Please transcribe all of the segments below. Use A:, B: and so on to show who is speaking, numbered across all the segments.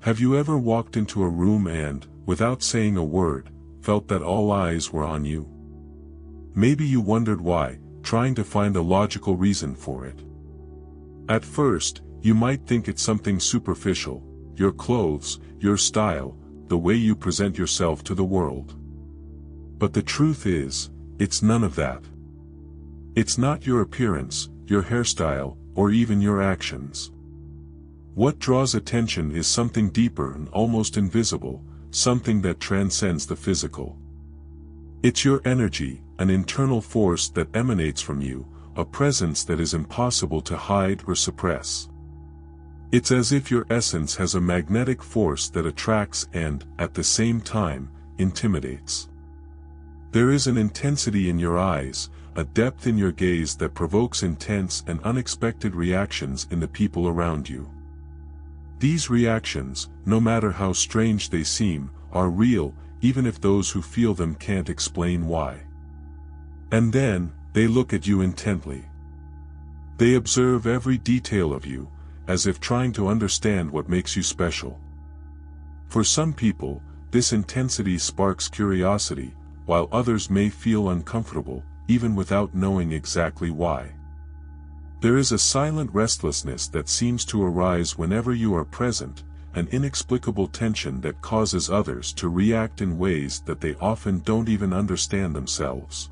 A: Have you ever walked into a room and, without saying a word, felt that all eyes were on you? Maybe you wondered why, trying to find a logical reason for it. At first, you might think it's something superficial, your clothes, your style, the way you present yourself to the world. But the truth is, it's none of that. It's not your appearance, your hairstyle, or even your actions. What draws attention is something deeper and almost invisible, something that transcends the physical. It's your energy, an internal force that emanates from you, a presence that is impossible to hide or suppress. It's as if your essence has a magnetic force that attracts and, at the same time, intimidates. There is an intensity in your eyes, a depth in your gaze that provokes intense and unexpected reactions in the people around you. These reactions, no matter how strange they seem, are real, even if those who feel them can't explain why. And then, they look at you intently. They observe every detail of you, as if trying to understand what makes you special. For some people, this intensity sparks curiosity, while others may feel uncomfortable, even without knowing exactly why. There is a silent restlessness that seems to arise whenever you are present, an inexplicable tension that causes others to react in ways that they often don't even understand themselves.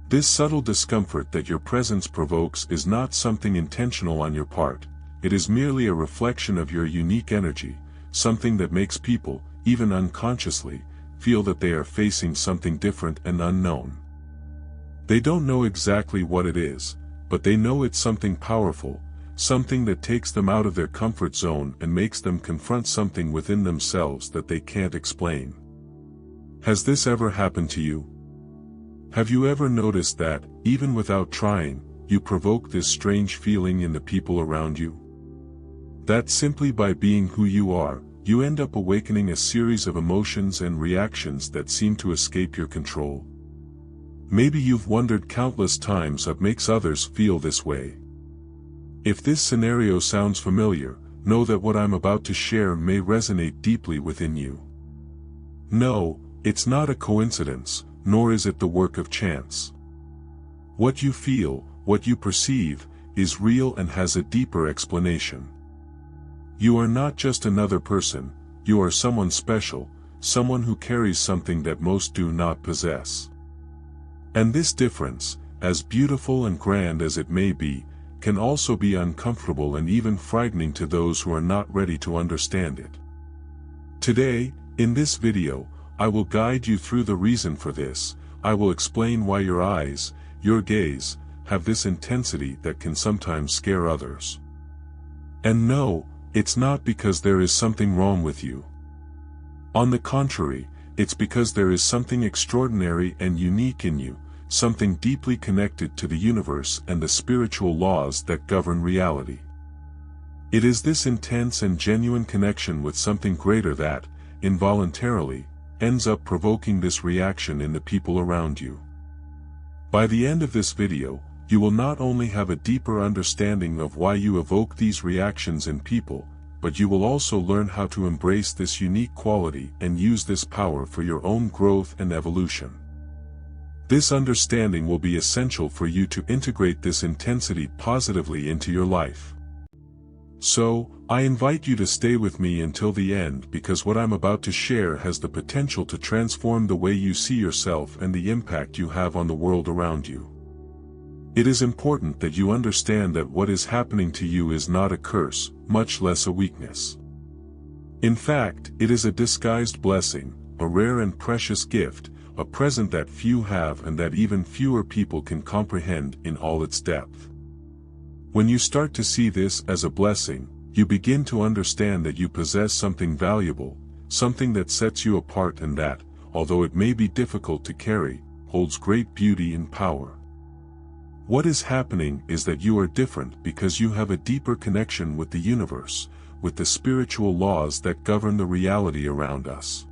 A: This subtle discomfort that your presence provokes is not something intentional on your part, it is merely a reflection of your unique energy, something that makes people, even unconsciously, feel that they are facing something different and unknown. They don't know exactly what it is, but they know it's something powerful, something that takes them out of their comfort zone and makes them confront something within themselves that they can't explain. Has this ever happened to you? Have you ever noticed that, even without trying, you provoke this strange feeling in the people around you? That simply by being who you are, you end up awakening a series of emotions and reactions that seem to escape your control. Maybe you've wondered countless times what makes others feel this way. If this scenario sounds familiar, know that what I'm about to share may resonate deeply within you. No, it's not a coincidence, nor is it the work of chance. What you feel, what you perceive, is real and has a deeper explanation. You are not just another person, you are someone special, someone who carries something that most do not possess. And this difference, as beautiful and grand as it may be, can also be uncomfortable and even frightening to those who are not ready to understand it. Today, in this video, I will guide you through the reason for this. I will explain why your eyes, your gaze, have this intensity that can sometimes scare others. And no, it's not because there is something wrong with you. On the contrary, it's because there is something extraordinary and unique in you, something deeply connected to the universe and the spiritual laws that govern reality. It is this intense and genuine connection with something greater that, involuntarily, ends up provoking this reaction in the people around you. By the end of this video, you will not only have a deeper understanding of why you evoke these reactions in people, but you will also learn how to embrace this unique quality and use this power for your own growth and evolution. This understanding will be essential for you to integrate this intensity positively into your life. So, I invite you to stay with me until the end because what I'm about to share has the potential to transform the way you see yourself and the impact you have on the world around you. It is important that you understand that what is happening to you is not a curse, much less a weakness. In fact, it is a disguised blessing, a rare and precious gift, a present that few have and that even fewer people can comprehend in all its depth. When you start to see this as a blessing, you begin to understand that you possess something valuable, something that sets you apart and that, although it may be difficult to carry, holds great beauty and power. What is happening is that you are different because you have a deeper connection with the universe, with the spiritual laws that govern the reality around us.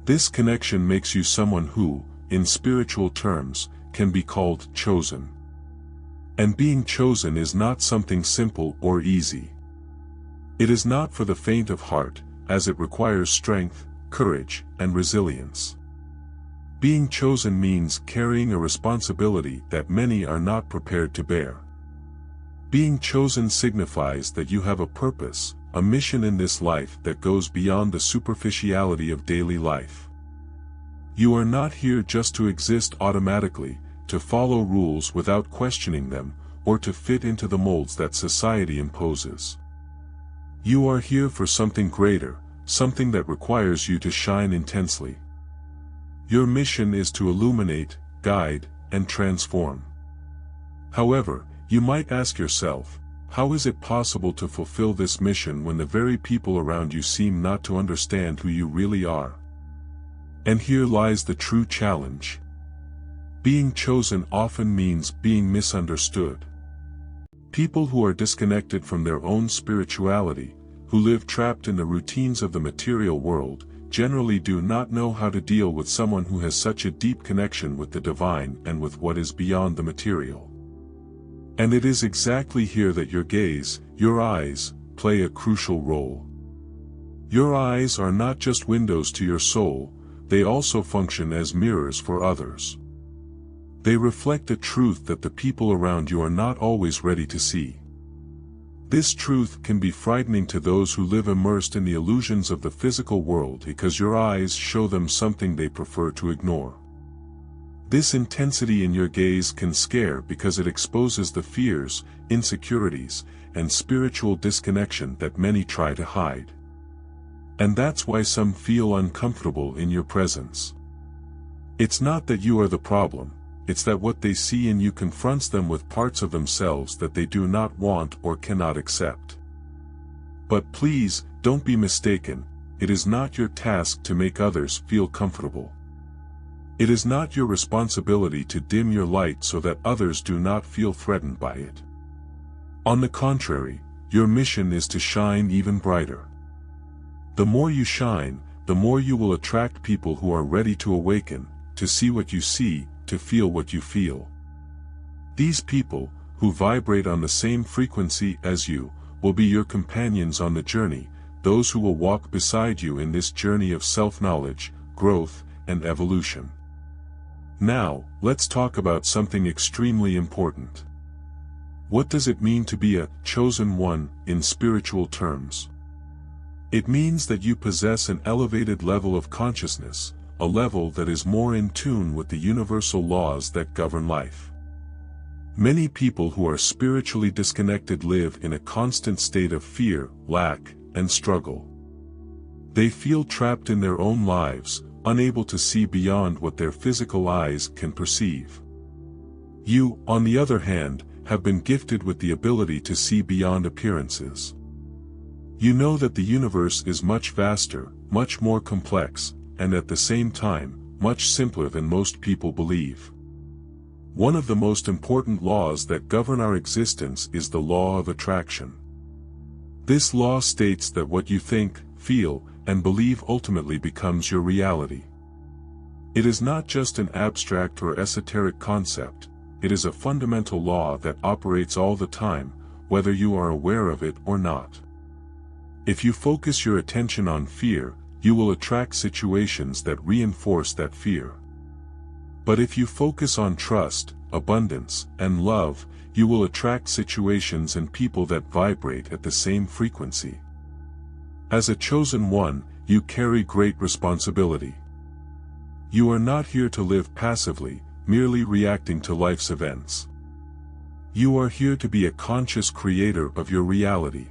A: This connection makes you someone who, in spiritual terms, can be called chosen. And being chosen is not something simple or easy. It is not for the faint of heart, as it requires strength, courage, and resilience. Being chosen means carrying a responsibility that many are not prepared to bear. Being chosen signifies that you have a purpose, a mission in this life that goes beyond the superficiality of daily life. You are not here just to exist automatically, to follow rules without questioning them, or to fit into the molds that society imposes. You are here for something greater, something that requires you to shine intensely. Your mission is to illuminate, guide, and transform. However, you might ask yourself, how is it possible to fulfill this mission when the very people around you seem not to understand who you really are? And here lies the true challenge. Being chosen often means being misunderstood. People who are disconnected from their own spirituality, who live trapped in the routines of the material world, generally do not know how to deal with someone who has such a deep connection with the divine and with what is beyond the material. And it is exactly here that your gaze, your eyes, play a crucial role. Your eyes are not just windows to your soul, they also function as mirrors for others. They reflect a truth that the people around you are not always ready to see. This truth can be frightening to those who live immersed in the illusions of the physical world because your eyes show them something they prefer to ignore. This intensity in your gaze can scare because it exposes the fears, insecurities, and spiritual disconnection that many try to hide. And that's why some feel uncomfortable in your presence. It's not that you are the problem, it's that what they see in you confronts them with parts of themselves that they do not want or cannot accept. But please, don't be mistaken, it is not your task to make others feel comfortable. It is not your responsibility to dim your light so that others do not feel threatened by it. On the contrary, your mission is to shine even brighter. The more you shine, the more you will attract people who are ready to awaken, to see what you see, to feel what you feel. These people, who vibrate on the same frequency as you, will be your companions on the journey, those who will walk beside you in this journey of self-knowledge, growth, and evolution. Now, let's talk about something extremely important. What does it mean to be a chosen one in spiritual terms? It means that you possess an elevated level of consciousness, a level that is more in tune with the universal laws that govern life. Many people who are spiritually disconnected live in a constant state of fear, lack, and struggle. They feel trapped in their own lives, unable to see beyond what their physical eyes can perceive. You, on the other hand, have been gifted with the ability to see beyond appearances. You know that the universe is much vaster, much more complex, and at the same time, much simpler than most people believe. One of the most important laws that govern our existence is the law of attraction. This law states that what you think, feel, and believe ultimately becomes your reality. It is not just an abstract or esoteric concept, it is a fundamental law that operates all the time, whether you are aware of it or not. If you focus your attention on fear, you will attract situations that reinforce that fear. But if you focus on trust, abundance, and love, you will attract situations and people that vibrate at the same frequency. As a chosen one, you carry great responsibility. You are not here to live passively, merely reacting to life's events. You are here to be a conscious creator of your reality.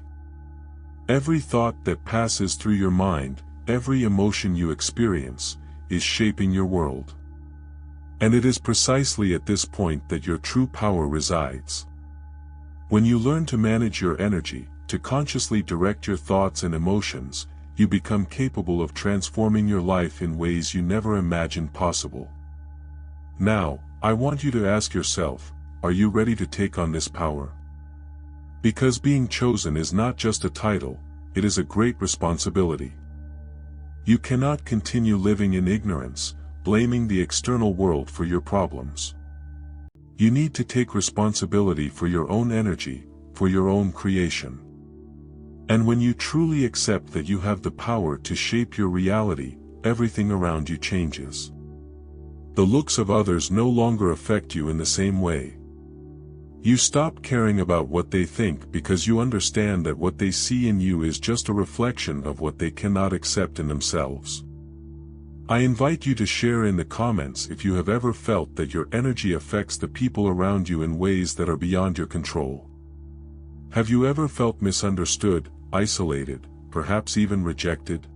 A: Every thought that passes through your mind, every emotion you experience, is shaping your world. And it is precisely at this point that your true power resides. When you learn to manage your energy, to consciously direct your thoughts and emotions, you become capable of transforming your life in ways you never imagined possible. Now, I want you to ask yourself, are you ready to take on this power? Because being chosen is not just a title, it is a great responsibility. You cannot continue living in ignorance, blaming the external world for your problems. You need to take responsibility for your own energy, for your own creation. And when you truly accept that you have the power to shape your reality, everything around you changes. The looks of others no longer affect you in the same way. You stop caring about what they think because you understand that what they see in you is just a reflection of what they cannot accept in themselves. I invite you to share in the comments if you have ever felt that your energy affects the people around you in ways that are beyond your control. Have you ever felt misunderstood, isolated, perhaps even rejected?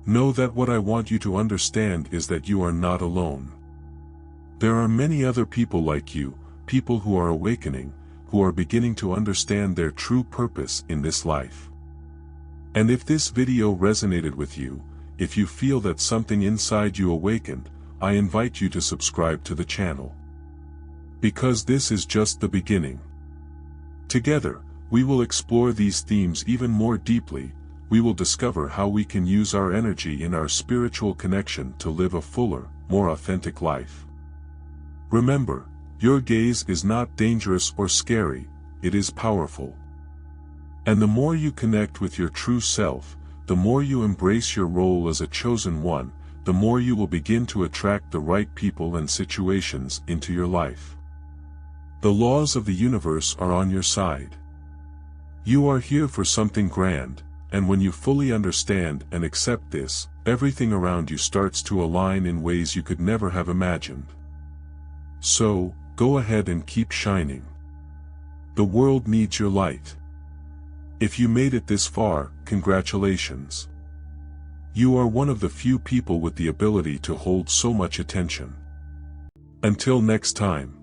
A: Know that what I want you to understand is that you are not alone. There are many other people like you, people who are awakening, who are beginning to understand their true purpose in this life. And if this video resonated with you, if you feel that something inside you awakened, I invite you to subscribe to the channel. Because this is just the beginning. Together, we will explore these themes even more deeply. We will discover how we can use our energy in our spiritual connection to live a fuller, more authentic life. Remember, your gaze is not dangerous or scary, it is powerful. And the more you connect with your true self, the more you embrace your role as a chosen one, the more you will begin to attract the right people and situations into your life. The laws of the universe are on your side. You are here for something grand, and when you fully understand and accept this, everything around you starts to align in ways you could never have imagined. So, go ahead and keep shining. The world needs your light. If you made it this far, congratulations. You are one of the few people with the ability to hold so much attention. Until next time.